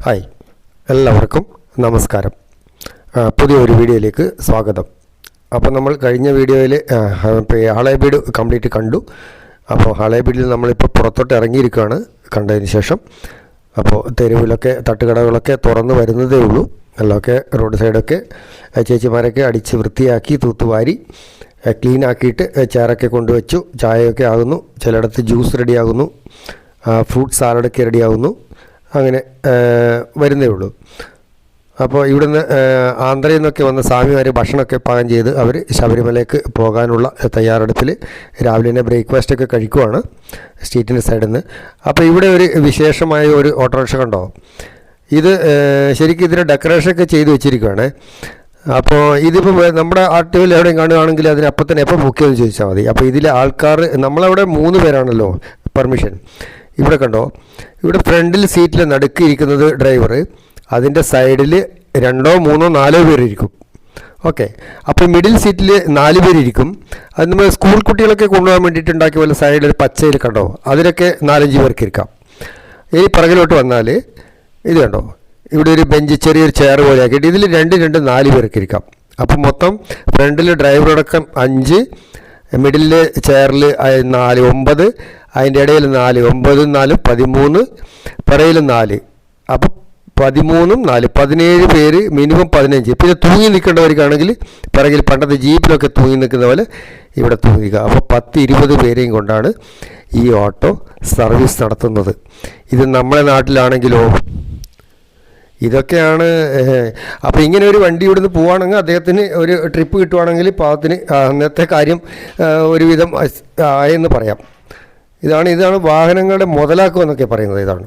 Hi, എല്ലാവർക്കും നമസ്കാരം. പുതിയൊരു വീഡിയോയിലേക്ക് സ്വാഗതം. അപ്പോൾ നമ്മൾ കഴിഞ്ഞ വീഡിയോയിൽ ഹളേബീഡ് കംപ്ലീറ്റ് കണ്ടു. അപ്പോൾ ഹളേബീഡിൽ നമ്മളിപ്പോൾ പുറത്തോട്ട് ഇറങ്ങിയിരിക്കുകയാണ് കണ്ടതിന് ശേഷം. അപ്പോൾ തെരുവിലൊക്കെ തട്ടുകടകളൊക്കെ തുറന്ന് വരുന്നതേ ഉള്ളൂ. എല്ലമൊക്കെ റോഡ് സൈഡൊക്കെ ചേച്ചിമാരൊക്കെ അടിച്ച് വൃത്തിയാക്കി തൂത്തുവാരി ക്ലീൻ ആക്കിയിട്ട് ചെയറൊക്കെ കൊണ്ടുവച്ചു. ചായയൊക്കെ ആകുന്നു, ചിലയിടത്ത് ജ്യൂസ് റെഡിയാകുന്നു, ഫ്രൂട്ട് സാലഡൊക്കെ റെഡിയാകുന്നു. അങ്ങനെ വരുന്നേ ഉള്ളൂ. അപ്പോൾ ഇവിടുന്ന് ആന്ധ്രയിൽ നിന്നൊക്കെ വന്ന സ്വാമിമാർ ഭക്ഷണമൊക്കെ പാകം ചെയ്ത് അവർ ശബരിമലയ്ക്ക് പോകാനുള്ള തയ്യാറെടുപ്പിൽ രാവിലെ തന്നെ ബ്രേക്ക്ഫാസ്റ്റൊക്കെ കഴിക്കുവാണ് സ്ട്രീറ്റിൻ്റെ സൈഡിൽ നിന്ന്. അപ്പോൾ ഇവിടെ ഒരു വിശേഷമായ ഒരു ഓട്ടോറിക്ഷ കണ്ടോ? ഇത് ശരിക്കും ഇതിൻ്റെ ഡെക്കറേഷനൊക്കെ ചെയ്ത് വെച്ചിരിക്കുകയാണ്. അപ്പോൾ ഇതിപ്പോൾ നമ്മുടെ ആർട്ടിവിൽ എവിടെയും കാണുകയാണെങ്കിൽ അതിനപ്പം തന്നെ എപ്പോൾ ബുക്ക് ചെയ്ത് ചോദിച്ചാൽ മതി. അപ്പോൾ ഇതിലെ ആൾക്കാർ നമ്മളവിടെ 3 പേരാണല്ലോ പെർമിഷൻ. ഇവിടെ കണ്ടോ, ഇവിടെ ഫ്രണ്ടിൽ സീറ്റിൽ നടുക്കിയിരിക്കുന്നത് ഡ്രൈവർ, അതിൻ്റെ സൈഡിൽ 2, 3, 4 പേരിരിക്കും. ഓക്കെ, അപ്പോൾ മിഡിൽ സീറ്റിൽ 4 പേരിരിക്കും. അത് നമ്മൾ സ്കൂൾ കുട്ടികളൊക്കെ കൊണ്ടുപോകാൻ വേണ്ടിയിട്ട് ഉണ്ടാക്കിയ പോലെ സൈഡിൽ പച്ചയിൽ കണ്ടോ, അതിലൊക്കെ 4-5 പേർക്ക് ഇരിക്കാം. ഇനി പിറകിലോട്ട് വന്നാൽ ഇത് കണ്ടോ, ഇവിടെ ഒരു ബെഞ്ച് ചെറിയൊരു ചെയർ പോലെ ആക്കിയിട്ട് ഇതിൽ 2, 4 പേർക്ക് ഇരിക്കാം. അപ്പം മൊത്തം ഫ്രണ്ടിൽ ഡ്രൈവറടക്കം 5, മിഡിൽ ചെയറിൽ 4, 9, അതിൻ്റെ ഇടയിൽ 4, 9, 4, 13, പിറയിൽ 4. അപ്പോൾ 13, 4, 17 പേര്, മിനിമം 15. പിന്നെ തൂങ്ങി നിൽക്കേണ്ടവർക്കാണെങ്കിൽ പിറകിൽ പണ്ടത്തെ ജീപ്പിലൊക്കെ തൂങ്ങി നിൽക്കുന്ന പോലെ ഇവിടെ തൂങ്ങിക്കുക. അപ്പോൾ 10-20 പേരെയും കൊണ്ടാണ് ഈ ഓട്ടോ സർവീസ് നടത്തുന്നത്. ഇത് നമ്മുടെ നാട്ടിലാണെങ്കിലോ ഇതൊക്കെയാണ്. അപ്പോൾ ഇങ്ങനെ ഒരു വണ്ടി ഇവിടുന്ന് പോവുകയാണെങ്കിൽ അദ്ദേഹത്തിന് ഒരു ട്രിപ്പ് കിട്ടുവാണെങ്കിൽ പാവത്തിന് അന്നത്തെ കാര്യം ഒരുവിധം ആയെന്ന് പറയാം. ഇതാണ് വാഹനങ്ങളുടെ മുതലാക്കുമെന്നൊക്കെ പറയുന്നത് ഇതാണ്.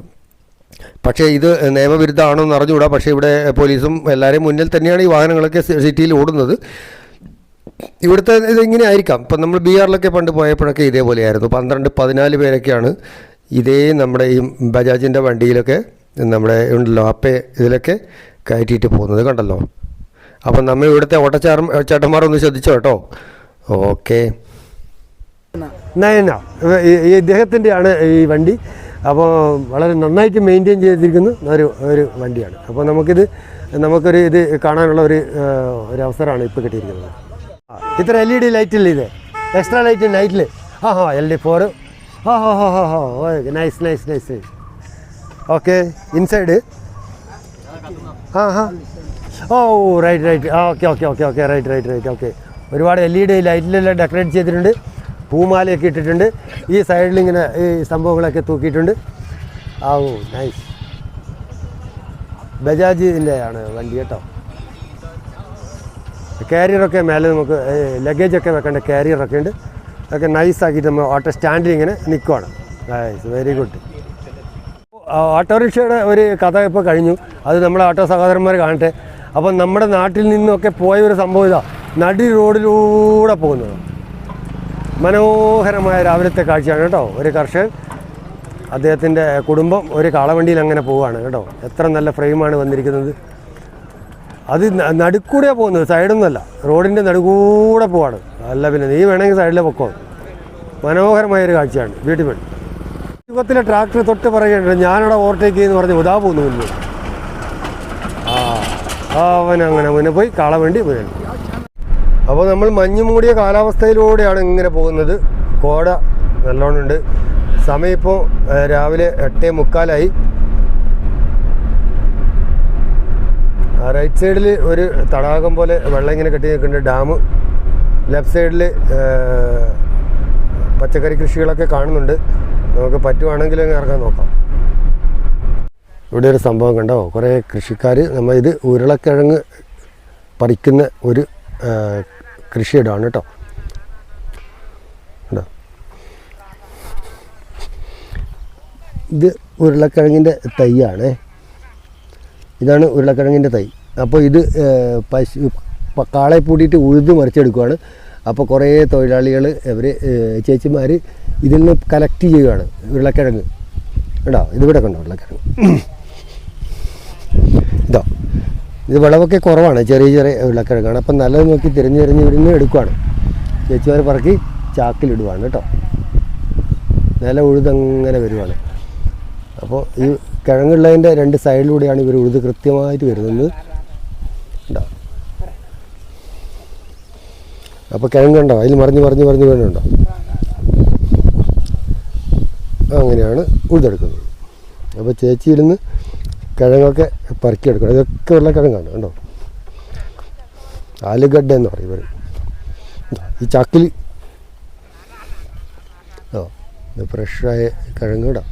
പക്ഷേ ഇത് നിയമവിരുദ്ധമാണോ എന്ന് അറിഞ്ഞുകൂടാ. പക്ഷേ ഇവിടെ പോലീസും എല്ലാവരെയും മുന്നിൽ തന്നെയാണ് ഈ വാഹനങ്ങളൊക്കെ സിറ്റിയിൽ ഓടുന്നത്. ഇവിടുത്തെ ഇതിങ്ങനെ ആയിരിക്കാം. ഇപ്പം നമ്മൾ ബീഹാറിലൊക്കെ പണ്ട് പോയപ്പോഴൊക്കെ ഇതേപോലെയായിരുന്നു. 12-14 പേരൊക്കെയാണ് ഇതേ നമ്മുടെ ഈ ബജാജിൻ്റെ വണ്ടിയിലൊക്കെ നമ്മുടെ ഉണ്ടല്ലോ അപ്പേ ഇതിലൊക്കെ കയറ്റിയിട്ട് പോകുന്നത് കണ്ടല്ലോ. അപ്പം നമ്മൾ ഇവിടുത്തെ ചേട്ടന്മാരൊന്ന് ശ്രദ്ധിച്ചോ കേട്ടോ. ഓക്കെ, ഈ ഇദ്ദേഹത്തിൻ്റെയാണ് ഈ വണ്ടി. അപ്പോൾ വളരെ നന്നായിട്ട് മെയിൻറ്റെയിൻ ചെയ്തിരിക്കുന്ന ഒരു വണ്ടിയാണ്. അപ്പോൾ നമുക്കൊരു ഇത് കാണാനുള്ള ഒരു അവസരമാണ് ഇപ്പോൾ കിട്ടിയിരിക്കുന്നത്. ഇത്ര LED ലൈറ്റില്ല, ഇത് എക്സ്ട്രാ ലൈറ്റ് നൈറ്റിൽ. LD4. Nice. Okay, inside. Right. Okay. Right. Okay, ഒരുപാട് LED ലൈറ്റിലെല്ലാം ഡെക്കറേറ്റ് ചെയ്തിട്ടുണ്ട്. പൂമാലയൊക്കെ ഇട്ടിട്ടുണ്ട്. ഈ സൈഡിൽ ഇങ്ങനെ ഈ സംഭവങ്ങളൊക്കെ തൂക്കിയിട്ടുണ്ട്. നൈസ്. ബജാജിൻ്റെ ആണ് വണ്ടി കേട്ടോ. കാരിയറൊക്കെ മേലെ നമുക്ക് ലഗേജൊക്കെ വെക്കേണ്ട കാരിയറൊക്കെ ഉണ്ട്. അതൊക്കെ നൈസാക്കിയിട്ട് നമ്മൾ ഓട്ടോ സ്റ്റാൻഡിൽ ഇങ്ങനെ നിൽക്കുവാണ്. Nice, very good. ഓട്ടോറിക്ഷയുടെ ഒരു കഥ ഇപ്പോൾ കഴിഞ്ഞു. അത് നമ്മളെ ഓട്ടോ സഹോദരന്മാർ കാണട്ടെ. അപ്പം നമ്മുടെ നാട്ടിൽ നിന്നൊക്കെ പോയ ഒരു സംഭവം ഇതാ, നടി റോഡിലൂടെ പോകുന്നത്. മനോഹരമായ രാവിലത്തെ കാഴ്ചയാണ് കേട്ടോ. ഒരു കർഷകൻ, അദ്ദേഹത്തിൻ്റെ കുടുംബം ഒരു കാളവണ്ടിയിൽ അങ്ങനെ പോവുകയാണ് കേട്ടോ. എത്ര നല്ല ഫ്രെയിമാണ് വന്നിരിക്കുന്നത്. അത് നടുക്കൂടെ പോകുന്നത്, സൈഡൊന്നുമല്ല, റോഡിൻ്റെ നടുക്കൂടെ പോവാണ്. അല്ല പിന്നെ നീ വേണമെങ്കിൽ സൈഡിൽ പൊക്കോ. മനോഹരമായൊരു കാഴ്ചയാണ്, ബ്യൂട്ടിഫുൾ. യുഗത്തിലെ ട്രാക്ടർ തൊട്ട് പറയുന്നുണ്ട്, ഞാനവിടെ ഓവർടേക്ക് ചെയ്യുന്നു പറഞ്ഞ് ഉദാ പോകുന്നു മുന്നേ. അവനങ്ങനെ മുന്നേ പോയി കാളവണ്ടി പോയി. അപ്പോൾ നമ്മൾ മഞ്ഞ് മൂടിയ കാലാവസ്ഥയിലൂടെയാണ് ഇങ്ങനെ പോകുന്നത്. കോട നല്ലോണം ഉണ്ട്. സമയം ഇപ്പോൾ രാവിലെ 8:45. റൈറ്റ് സൈഡിൽ ഒരു തടാകം പോലെ വെള്ളം ഇങ്ങനെ കെട്ടി നിൽക്കുന്നുണ്ട്, ഡാം. ലെഫ്റ്റ് സൈഡിൽ പച്ചക്കറി കൃഷികളൊക്കെ കാണുന്നുണ്ട്. നമുക്ക് പറ്റുവാണെങ്കിൽ ഇറങ്ങാൻ നോക്കാം. ഇവിടെ ഒരു സംഭവം കണ്ടോ, കുറേ കൃഷിക്കാർ ഇത് ഉരുളക്കിഴങ്ങ് പറിക്കുന്ന ഒരു കൃഷിയിടമാണ് കേട്ടോ. ഇത് ഉരുളക്കിഴങ്ങിൻ്റെ തൈയാണ്. ഇതാണ് ഉരുളക്കിഴങ്ങിൻ്റെ തൈ. അപ്പോൾ ഇത് കാളെ പൂട്ടിയിട്ട് ഉഴുത് മറിച്ചെടുക്കുകയാണ്. അപ്പോൾ കുറേ തൊഴിലാളികൾ ചേച്ചിമാർ ഇതിൽ നിന്ന് കളക്ട് ചെയ്യുകയാണ് ഉരുളക്കിഴങ്ങ് കേട്ടോ. ഇതിവിടെ കണ്ടോ ഉരുളക്കിഴങ്ങ്. ഇത് വിളവൊക്കെ കുറവാണ്, ചെറിയ ഉരുളക്കിഴങ്ങാണ്. അപ്പം നല്ലത് നോക്കി തിരഞ്ഞ് ഇവിടുന്ന് എടുക്കുകയാണ്. ചേച്ചിമാർ പറക്കി ചാക്കിലിടുവാണ് കേട്ടോ. നില ഉഴുതങ്ങനെ വരുവാണ്. അപ്പോൾ ഈ കിഴങ്ങുള്ളതിൻ്റെ 2 സൈഡിലൂടെയാണ് ഇവർ ഉഴുത് കൃത്യമായിട്ട് വരുന്നത്. ഉണ്ടോ? അപ്പോൾ കിഴങ്ങുണ്ടോ അതിൽ മറിഞ്ഞ് വീണുണ്ടോ? അങ്ങനെയാണ് ഉഴുതെടുക്കുന്നത്. അപ്പോൾ ചേച്ചി ഇരുന്ന് കിഴങ്ങൊക്കെ പറക്കിയെടുക്കണം. ഇതൊക്കെ ഉള്ള കിഴങ്ങാണ് കണ്ടോ. ആലുഗഡ്ഡ എന്ന് പറയും ഇവർ. ഈ ചാക്കിൽ ഫ്രഷായ കിഴങ്ങ് ഇടാം.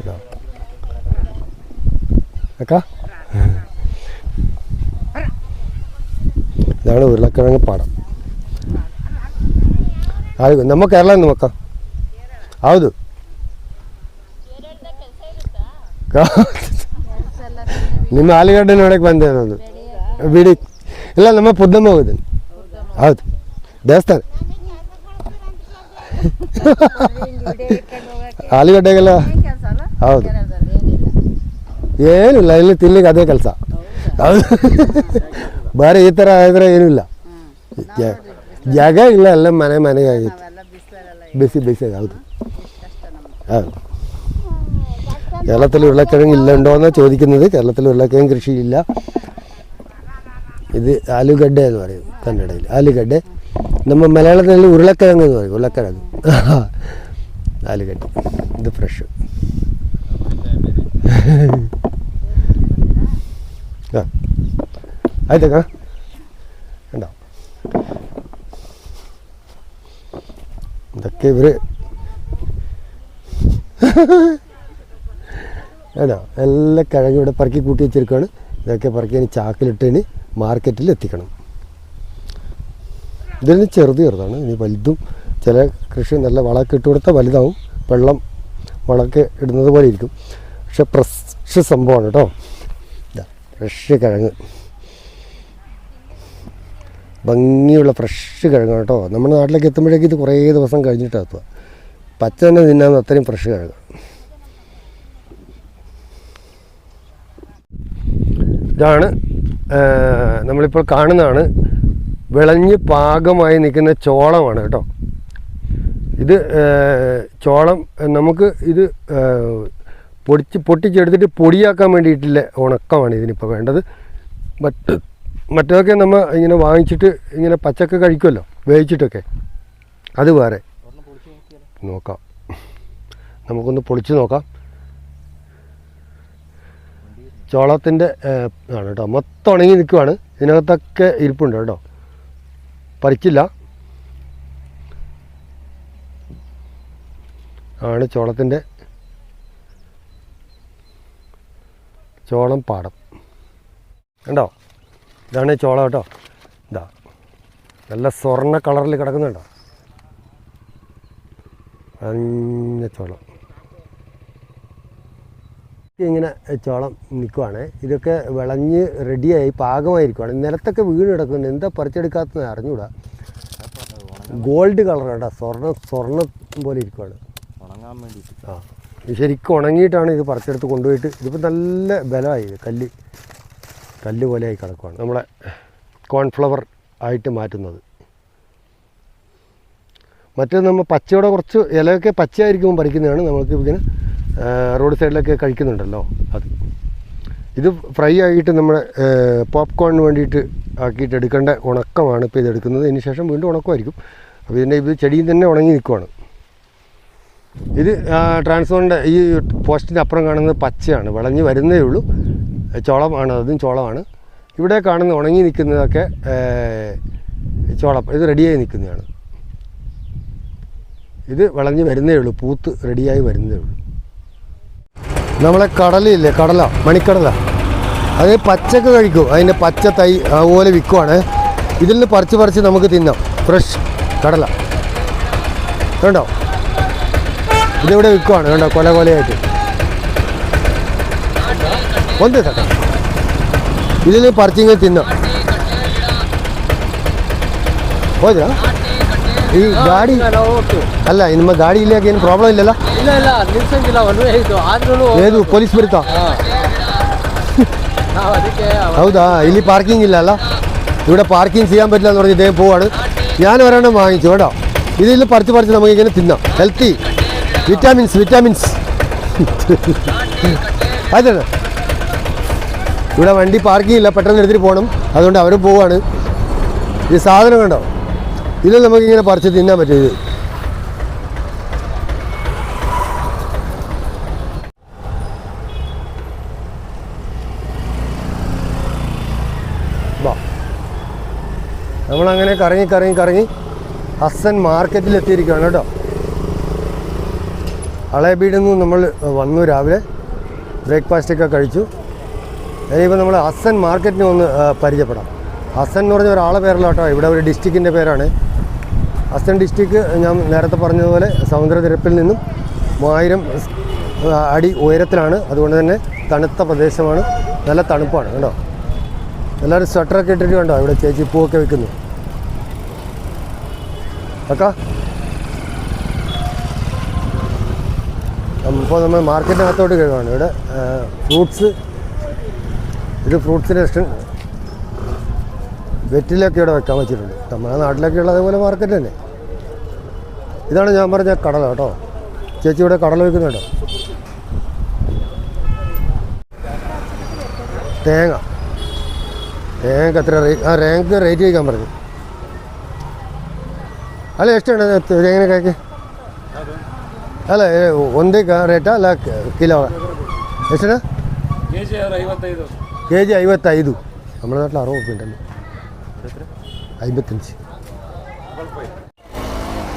ഇതാ അക്കാ, ഇതാണ് ഉരുളക്കിഴങ്ങ് പാടം. ಅದು ನಮ್ಮ ಕೇರಳ ಮಕ್ಕ ಹೌದು. ನಿಮ್ಮ ಆಲೂಗಡ್ಡೆ ನೋಡಕ್ಕೆ ಬಂದೆ ನಾನು ಬಿಡಿ. ಇಲ್ಲ ನಮ್ಮ ಪುದ್ದಮ್ಮ ಹೋಗಿದ್ದೀನಿ. ಹೌದು ದೇವಸ್ಥಾನ ಆಲೂಗಡ್ಡೆಗೆಲ್ಲ ಹೌದು. ಏನಿಲ್ಲ ಇಲ್ಲಿ ತಿನ್ಲಿಕ್ಕೆ ಅದೇ ಕೆಲಸ. ಹೌದು ಬೇರೆ ಈ ಥರ ಆದರೆ ಏನೂ ಇಲ್ಲ. ಜಾಗ ಇಲ್ಲ, ಎಲ್ಲ ಮನೆ ಆಗಿತ್ತು. ಬಿಸಿ ಹೌದು. ಹೌದು. കേരളത്തിൽ ഉരുളക്കിഴങ്ങ് ഇല്ലുണ്ടോ എന്നാണ് ചോദിക്കുന്നത്. കേരളത്തിൽ ഉരുളക്കിഴങ്ങ് കൃഷിയില്ല. ഇത് ആലുഗഡ്ഡ എന്ന് പറയും കന്നഡയിൽ. ആലുഗഡ്ഡ നമ്മൾ മലയാളത്തിൽ ഉരുളക്കിഴങ്ങ് എന്ന് പറയും. ഉരുളക്കിഴങ്ങ് ആലുഗഡ്ഡ. ഇത് ഫ്രഷ്. ആ ആയിട്ടേക്കാ ഉണ്ടോ. ഇതൊക്കെ ഇവർ ആണോ എല്ലാ കിഴങ്ങ് ഇവിടെ പറക്കി കൂട്ടി വെച്ചിരിക്കുകയാണ്. ഇതൊക്കെ പറക്കി ഇനി ചാക്കിലിട്ട് മാർക്കറ്റിൽ എത്തിക്കണം. ഇതിൽ നിന്ന് ചെറുതാണ്. ഇനി വലുതും ചില കൃഷി നല്ല വളമൊക്കെ ഇട്ട് കൊടുത്താൽ വലുതാവും. വെള്ളം വളമൊക്കെ ഇടുന്നത് പോലെ ഇരിക്കും. പക്ഷെ ഫ്രഷ് സംഭവമാണ് കേട്ടോ. ഫ്രഷ് കിഴങ്ങ്, ഭംഗിയുള്ള ഫ്രഷ് കിഴങ്ങാണ് കേട്ടോ. നമ്മുടെ നാട്ടിലേക്ക് എത്തുമ്പോഴേക്കും ഇത് കുറേ ദിവസം കഴിഞ്ഞിട്ടാണ് എത്തുക. പച്ച തന്നെ തിന്നാൻ അത്രയും ഫ്രഷ് കിഴങ്ങ്. ഇതാണ് നമ്മളിപ്പോൾ കാണുന്നതാണ് വിളഞ്ഞ് പാകമായി നിൽക്കുന്ന ചോളമാണ് കേട്ടോ. ഇത് ചോളം നമുക്ക് ഇത് പൊട്ടിച്ചെടുത്തിട്ട് പൊടിയാക്കാൻ വേണ്ടിയിട്ടുള്ള ഉണക്കമാണ് ഇതിനിപ്പോൾ വേണ്ടത്. മറ്റൊക്കെ നമ്മൾ ഇങ്ങനെ വാങ്ങിച്ചിട്ട് ഇങ്ങനെ പച്ചക്ക കഴിക്കുമല്ലോ വേവിച്ചിട്ടൊക്കെ, അത് വേറെ. നോക്കാം, നമുക്കൊന്ന് പൊളിച്ച് നോക്കാം. ചോളത്തിൻ്റെ ആണ് കേട്ടോ. മൊത്തം ഉണങ്ങി നിൽക്കുവാണ്. ഇതിനകത്തൊക്കെ ഇരിപ്പുണ്ട് കേട്ടോ, പറിച്ചില്ല. ആണ് ചോളത്തിൻ്റെ ചോളം പാടം കണ്ടോ. ഇതാണ് ചോളം കേട്ടോ. ഇതാ നല്ല സ്വർണ്ണ കളറിൽ കിടക്കുന്നുണ്ടോ, മഞ്ഞ ചോളം. ഇങ്ങനെ ചോളം നിൽക്കുവാണ്. ഇതൊക്കെ വിളഞ്ഞ് റെഡിയായി പാകമായിരിക്കുവാണ്. നിലത്തൊക്കെ വീണ് കിടക്കുന്നുണ്ട്. എന്താ പറിച്ചെടുക്കാത്തത് അറിഞ്ഞൂടാ. ഗോൾഡ് കളർ കേട്ടോ, സ്വർണ്ണം പോലെ ഇരിക്കുവാണ്. ഉണങ്ങാൻ വേണ്ടിയിട്ട്. ആ ഇത് ശരിക്കും ഉണങ്ങിയിട്ടാണ് ഇത് പറിച്ചെടുത്ത് കൊണ്ടുപോയിട്ട്. ഇതിപ്പോൾ നല്ല ബലമായി, കല്ല് പോലെയായി കിടക്കുവാണ്. നമ്മളെ കോൺഫ്ലവർ ആയിട്ട് മാറ്റുന്നത്. മറ്റേത് നമ്മൾ പച്ചയോടെ കുറച്ച് ഇലയൊക്കെ പച്ചയായിരിക്കുമ്പോൾ പറിക്കുന്നതാണ്. നമ്മൾക്ക് ഇങ്ങനെ റോഡ് സൈഡിലൊക്കെ കഴിക്കുന്നുണ്ടല്ലോ അത്. ഇത് ഫ്രൈ ആയിട്ട് നമ്മൾ പോപ്കോണിന് വേണ്ടിയിട്ട് ആക്കിയിട്ട് എടുക്കേണ്ട ഉണക്കമാണ് ഇപ്പോൾ ഇതെടുക്കുന്നത്. ഇതിന് ശേഷം വീണ്ടും ഉണക്കമായിരിക്കും. അപ്പോൾ ഇതിൻ്റെ ഇത് ചെടിയും തന്നെ ഉണങ്ങി നിൽക്കുവാണ്. ഇത് ട്രാൻസ്ഫോറിൻ്റെ ഈ പോസ്റ്റിൻ്റെ അപ്പുറം കാണുന്നത് പച്ചയാണ്, വിളഞ്ഞ് വരുന്നേ ഉള്ളൂ. ചോളമാണ്, അതും ചോളമാണ്. ഇവിടെ കാണുന്ന ഉണങ്ങി നിൽക്കുന്നതൊക്കെ ചോളം. ഇത് റെഡിയായി നിൽക്കുന്നതാണ്. ഇത് വിളഞ്ഞ് വരുന്നേ ഉള്ളൂ, പൂത്ത് റെഡിയായി വരുന്നേ ഉള്ളൂ. നമ്മളെ കടലയില്ലേ, കടല, മണിക്കടല, അത് പച്ചക്ക് കഴിക്കും. അതിൻ്റെ പച്ച തൈ അതുപോലെ വിൽക്കുവാണ്. ഇതിൽ നിന്ന് പറിച്ച് നമുക്ക് തിന്നാം. ഫ്രഷ് കടല കണ്ടോ, ഇതിവിടെ വിൽക്കുവാണ് കണ്ടോ, കൊലയായിട്ട്. ഒന്ന് തട്ടാം, ഇതിൽ പറിച്ചിങ്ങനെ തിന്നാം. ಹೋದ್ರಾ ಈ ಗಾಡಿ ಅಲ್ಲ ನಿಮ್ಮ ಗಾಡಿ ಇಲ್ಲಿ ಏನು ಪ್ರಾಬ್ಲಮ್ ಇಲ್ಲಲ್ಲ? ಇಲ್ಲ ನಿಲ್ಸಂಗಿಲ್ಲ. ಏದು ಪೊಲೀಸ್ ಬರುತ್ತಾ? ಹೌದಾ? ಇಲ್ಲಿ ಪಾರ್ಕಿಂಗ್ ಇಲ್ಲ ಅಲ್ಲ, ഇവിടെ പാർക്കിംഗ് ചെയ്യാൻ പറ്റില്ല എന്ന് പറഞ്ഞ് ഇദ്ദേഹം പോവാണ്. ഞാൻ ഒരെണ്ണം വാങ്ങിച്ചു കേട്ടോ. ഇതിൽ പറിച്ച് നമുക്കിങ്ങനെ തിന്നാം. ഹെൽത്തി വിറ്റാമിൻസ് അതെ. ഇവിടെ വണ്ടി പാർക്കിംഗ് ഇല്ല, പെട്ടെന്ന് എടുത്തിട്ട് പോകണം, അതുകൊണ്ട് അവരും പോവാണ്. ഈ സാധനം കണ്ടോ, ഇത് നമുക്കിങ്ങനെ പറിച്ച് തിന്നാൻ പറ്റും. ഇത് നമ്മളങ്ങനെ കറങ്ങി ഹസൻ മാർക്കറ്റിലെത്തിയിരിക്കുകയാണ് കേട്ടോ. ഹളേബീഡിൽ നിന്ന് നമ്മൾ വന്നു, രാവിലെ ബ്രേക്ക്ഫാസ്റ്റൊക്കെ കഴിച്ചു. ഇനിയിപ്പോൾ നമ്മൾ ഹസൻ മാർക്കറ്റിനെ ഒന്ന് പരിചയപ്പെടാം. ഹസൻ എന്ന് പറഞ്ഞ ഒരാളെ പേരല്ല കേട്ടോ, ഇവിടെ ഒരു ഡിസ്ട്രിക്റ്റിൻ്റെ പേരാണ്. ഹസൻ ഡിസ്ട്രിക്റ്റ് ഞാൻ നേരത്തെ പറഞ്ഞതുപോലെ സമുദ്രനിരപ്പിൽ നിന്നും 1000 അടി ഉയരത്തിലാണ്. അതുകൊണ്ട് തന്നെ തണുത്ത പ്രദേശമാണ്, നല്ല തണുപ്പാണ് കേട്ടോ. എല്ലാവരും സ്വെറ്ററൊക്കെ ഇട്ടിട്ട് കണ്ടോ, ഇവിടെ ചേച്ചി പൂവൊക്കെ വെക്കുന്നു. ഓക്കെ, ഇപ്പോൾ നമ്മൾ മാർക്കറ്റിനകത്തോട്ട് കഴിയുകയാണ്. ഇവിടെ ഫ്രൂട്ട്സ്, ഇത് ഫ്രൂട്ട്സിൻ്റെ ഇഷ്ടം. വെറ്റിലൊക്കെ ഇവിടെ വെക്കാൻ വെച്ചിട്ടുണ്ട്. നമ്മുടെ നാട്ടിലൊക്കെ ഉള്ള അതേപോലെ മാർക്കറ്റ് തന്നെ. ഇതാണ് ഞാൻ പറഞ്ഞ കടല കേട്ടോ. ചേച്ചി ഇവിടെ കടല വെക്കുന്നുണ്ടോ. തേങ്ങ എത്ര ರ್ಯಾಂಕ್ റേറ്റ് ചോദിക്കാൻ പറഞ്ഞു. ಅಲ್ಲ ಎಷ್ಟಣ್ಣ ತೆಂಗಿನಕಾಯಿಗೆ? ಅಲ್ಲ ಒಂದೇ ರೇಟಾ ಅಲ್ಲ ಕಿಲೋ? ಎಷ್ಟಣ್ಣ? K G 55. നമ്മുടെ നാട്ടിൽ 60 രൂപ ഉണ്ടല്ലോ. 55.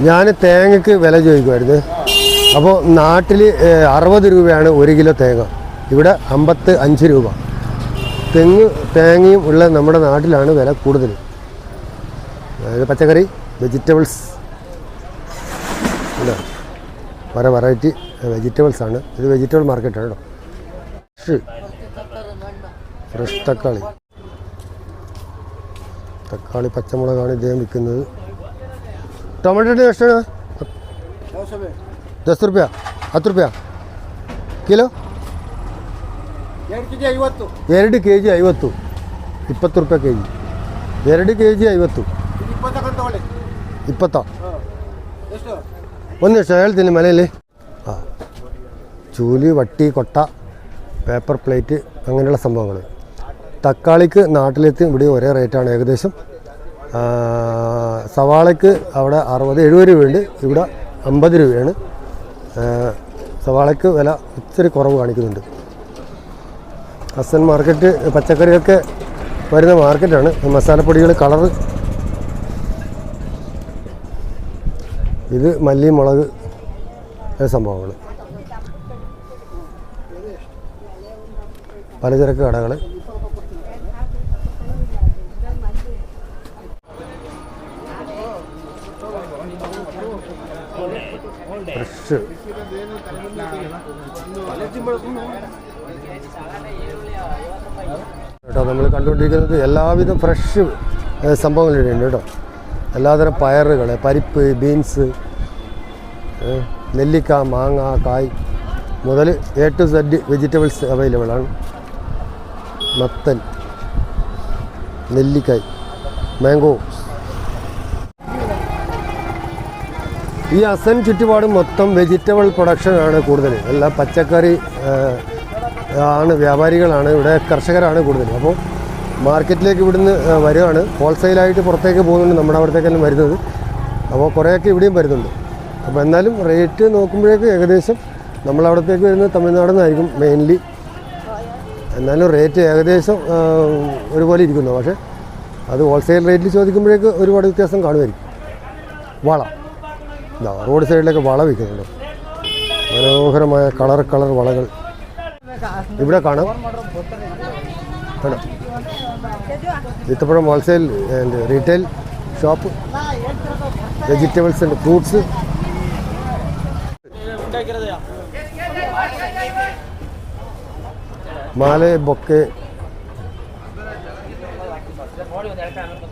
ഞാൻ തേങ്ങയ്ക്ക് വില ചോദിക്കുമായിരുന്നു. അപ്പോൾ നാട്ടിൽ 60 രൂപയാണ് 1 കിലോ തേങ്ങ, ഇവിടെ 55 രൂപ. തേങ്ങയും ഉള്ള നമ്മുടെ നാട്ടിലാണ് വില കൂടുതൽ. അതായത് പച്ചക്കറി, വെജിറ്റബിൾസ്, അല്ല പല വെറൈറ്റി വെജിറ്റബിൾസാണ്. ഇത് വെജിറ്റബിൾ മാർക്കറ്റാണ് കേട്ടോ. ഫ്രഷ് തക്കാളി, പച്ചമുളകാണ് ഇദ്ദേഹം വിൽക്കുന്നത്. ടൊമാറ്റോയുടെ എത്രയാണ്? 10 രൂപ, 10 രൂപ കിലോ. 2 kg 50, 20 ರೂಪಾಯಿ kg. 2 kg 50. 20 ಒಂದು ನಿಮಿಷ ಹೇಳ್ತೀನಿ ಮನೆಯಲ್ಲಿ. ಹಾಂ, ചൂല്, വട്ടി, കൊട്ട, പേപ്പർ പ്ലേറ്റ്, അങ്ങനെയുള്ള സംഭവങ്ങൾ. തക്കാളിക്ക് നാട്ടിലെത്തി ഇവിടെ ഒരേ റേറ്റാണ് ഏകദേശം. സവാളയ്ക്ക് അവിടെ 60-70 രൂപയുണ്ട്, ഇവിടെ 50 രൂപയാണ്. സവാളയ്ക്ക് വില ഇച്ചിരി കുറവ് കാണിക്കുന്നുണ്ട്. ഹസൻ മാർക്കറ്റ് പച്ചക്കറിയൊക്കെ വരുന്ന മാർക്കറ്റാണ്. മസാലപ്പൊടികൾ, കളറ്, ഇത് മല്ലി, മുളക് സംഭവങ്ങൾ, പലചരക്ക് കടകൾ. ഫ്രഷ് കേട്ടോ. നമ്മൾ കണ്ടുകൊണ്ടിരിക്കുന്നത് എല്ലാവിധം ഫ്രഷ് സംഭവങ്ങളുണ്ട് കേട്ടോ. എല്ലാതരം പയറുകൾ, പരിപ്പ്, ബീൻസ്, നെല്ലിക്ക, മാങ്ങ, കായ് മുതൽ A to Z വെജിറ്റബിൾസ് അവൈലബിളാണ്. മത്തൻ, നെല്ലിക്കായ്, മാംഗോ. ഈ ഹസൻ ചുറ്റുപാട് മൊത്തം വെജിറ്റബിൾ പ്രൊഡക്ഷനാണ് കൂടുതൽ. എല്ലാം പച്ചക്കറി ആണ്, വ്യാപാരികളാണ്, ഇവിടെ കർഷകരാണ് കൂടുതൽ. അപ്പോൾ മാർക്കറ്റിലേക്ക് ഇവിടുന്ന് വരുവാണ്, ഹോൾസെയിലായിട്ട് പുറത്തേക്ക് പോകുന്നുണ്ട്, നമ്മുടെ അവിടത്തേക്കെല്ലാം വരുന്നത്. അപ്പോൾ കുറേയൊക്കെ ഇവിടെയും വരുന്നുണ്ട്. അപ്പോൾ എന്നാലും റേറ്റ് നോക്കുമ്പോഴേക്ക് ഏകദേശം നമ്മളവിടത്തേക്ക് വരുന്നത് തമിഴ്നാട്ടിൽ നിന്നായിരിക്കും മെയിൻലി. എന്നാലും റേറ്റ് ഏകദേശം ഒരുപോലെ ഇരിക്കുന്നു. പക്ഷേ അത് ഹോൾസെയിൽ റേറ്റിൽ ചോദിക്കുമ്പോഴേക്ക് ഒരുപാട് വ്യത്യാസം കാണുമായിരിക്കും. വള, ഇതാ റോഡ് സൈഡിലൊക്കെ വള വിൽക്കുന്നുണ്ട്. മനോഹരമായ കളർ വളകൾ ഇവിടെ കാണാം. കാണാം, വിത്തപ്പുഴം wholesale and retail shop. Vegetables and fruits. മാല, ബൊക്കെ,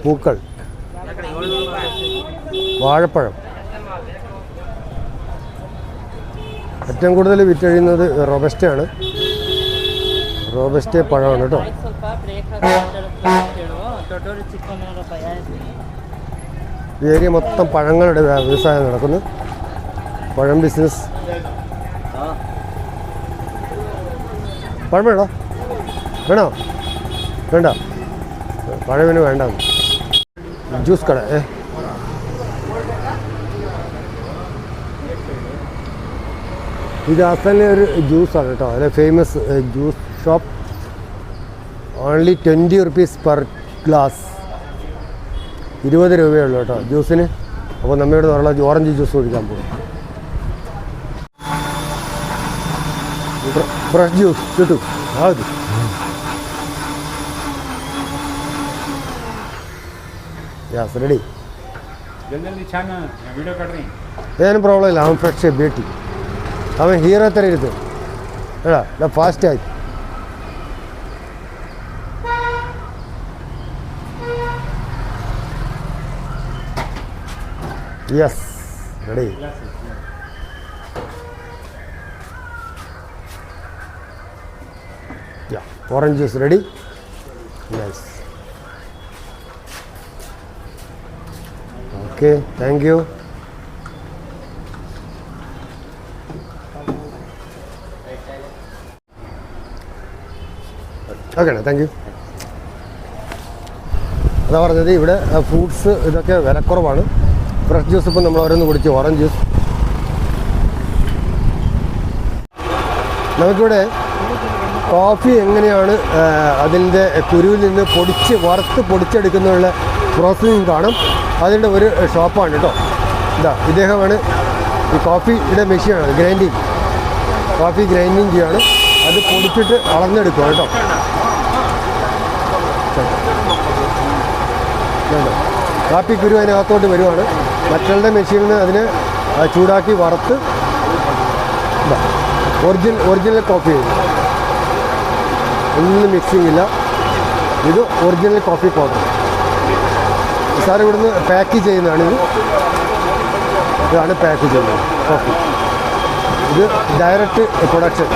പൂക്കൾ, വാഴപ്പഴം. ഏറ്റവും കൂടുതൽ വിറ്റഴിയുന്നത് റോബസ്റ്റയാണ്. റോബസ്റ്റേ പഴമാണ് കേട്ടോ. ഈ ഏരിയ മൊത്തം പഴങ്ങളുടെ വ്യവസായം നടക്കുന്നു. പഴം ബിസിനസ്. പഴം വേണോ? വേണോ? വേണ്ട, പഴവിന് വേണ്ട. ജ്യൂസ് കട. ഇത് അസലിലെ ഒരു ജ്യൂസാണ് കേട്ടോ. അതിലെ famous juice shop. Only 20 rupees per glass. 20 രൂപയുള്ളൂ കേട്ടോ ജ്യൂസിന്. അപ്പോൾ നമ്മളിവിടെ നിന്നുള്ള ഓറഞ്ച് ജ്യൂസ് കുടിക്കാൻ പോകും. ഫ്രഷ് ജ്യൂസ് കിട്ടും. അത് യെസ്, റെഡി. ಏನು ಪ್ರಾಬ್ಲಮ್ ಇಲ್ಲ. ಅವನು ಫ್ರೆಶ್ ಭೇಟಿ. ಅವನು ಹೀರೋ ಥರ ಇರ್ತದೆ ಹೇಳ. ಫಾಸ್ಟ್ ಆಯ್ತು. Yes, ready. Yeah, orange juice ready. Nice. Okay, thank you. Okay, thank you. അതാ പറഞ്ഞത്, ഇവിടെ ഫ്രൂട്ട്സ് ഇതൊക്കെ വിലക്കുറവാണ്. ഫ്രഷ് ജ്യൂസ് ഇപ്പം നമ്മൾ ഓരോന്ന് കുടിച്ചു. Orange juice. നമുക്കിവിടെ കോഫി എങ്ങനെയാണ് അതിൻ്റെ കുരുവിൽ നിന്ന് വറുത്ത് പൊടിച്ചെടുക്കുന്നുള്ള പ്രോസസ്സിങ് കാണും. അതിൻ്റെ ഒരു ഷോപ്പാണ് കേട്ടോ. ഇദ്ദേഹമാണ് ഈ കോഫിയുടെ മെഷീനാണ്. ഗ്രൈൻഡിങ്, കോഫി ഗ്രൈൻഡിങ് ചെയ്യാണ്. അത് പൊടിച്ചിട്ട് അളന്നെടുക്കുക കേട്ടോ. കാപ്പി കുരു അതിനകത്തോട്ട് വരുവാണ്. മറ്റുള്ള മെഷീനിൽ നിന്ന് അതിനെ ചൂടാക്കി വറുത്ത് ഒറിജിനൽ കോഫി. ഒന്നും മിക്സിങ് ഇല്ല. ഇത് ഒറിജിനൽ കോഫി പൗഡർ. സാർ ഇവിടുന്ന് പാക്ക് ചെയ്യുന്നതാണ്. ഇതാണ് പാക്ക് ചെയ്യുന്നത് കോഫി. ഇത് ഡയറക്റ്റ് പ്രൊഡക്ഷൻ.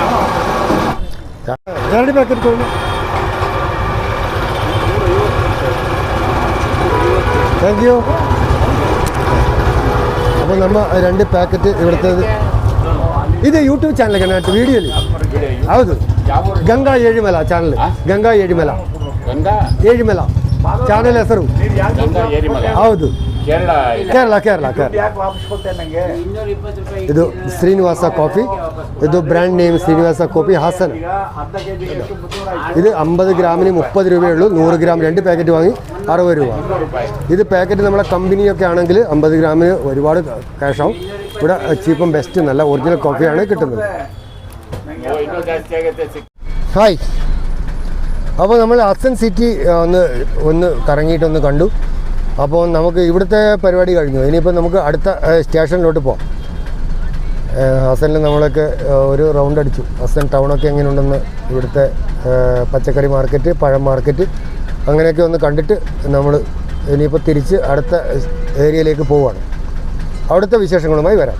രണ്ട് പാക്കറ്റ് പോകുന്നു. Thank you. അപ്പോൾ നമ്മൾ 2 ಪ್ಯಾಕೆಟ್ ಇಡ್ತದೆ. ಇದು ಯೂಟ್ಯೂಬ್ ಚಾನಲ್ ಕನ್ನಡ ವಿಡಿಯೋಲಿ. ಹೌದು, ಗಂಗಾ ಏಳಿಮಲ ಚಾನಲ್. ಗಂಗಾ ಏಳಿಮಲ ಚಾನಲ್ ಹೆಸರು. ಹೌದು, ಕೇರಳ. ಇದು ಶ್ರೀನಿವಾಸ ಕಾಫಿ. ಇದು brand name Srinivasa coffee, Hassan. ഇത് 50 ഗ്രാമിന് 30 രൂപയുള്ളൂ. 100 ഗ്രാം 2 പാക്കറ്റ് വാങ്ങി 60 രൂപ. ഇത് പാക്കറ്റ് നമ്മളെ കമ്പനിയൊക്കെ ആണെങ്കിൽ 50 ഗ്രാമിന് ഒരുപാട് ക്യാഷാവും. ഇവിടെ ചീപ്പ് ആൻഡ് ബെസ്റ്റ് നല്ല ഒറിജിനൽ കോഫിയാണ് കിട്ടുന്നത്. ഹായ്. അപ്പോൾ നമ്മൾ ഹസൻ സിറ്റി ഒന്ന് കറങ്ങിയിട്ടൊന്ന് കണ്ടു. അപ്പോൾ നമുക്ക് ഇവിടുത്തെ പരിപാടി കഴിഞ്ഞു. ഇനിയിപ്പോൾ നമുക്ക് അടുത്ത സ്റ്റേഷനിലോട്ട് പോകാം. ഹസനിൽ നമ്മളൊക്കെ ഒരു റൗണ്ട് അടിച്ചു. ഹസൻ ടൗണൊക്കെ എങ്ങനെയുണ്ടെന്ന്, ഇവിടുത്തെ പച്ചക്കറി മാർക്കറ്റ്, പഴം മാർക്കറ്റ്, അങ്ങനെയൊക്കെ ഒന്ന് കണ്ടിട്ട് നമ്മൾ ഇനിയിപ്പോൾ തിരിച്ച് അടുത്ത ഏരിയയിലേക്ക് പോവുകയാണ്. അവിടുത്തെ വിശേഷങ്ങളുമായി വരാം.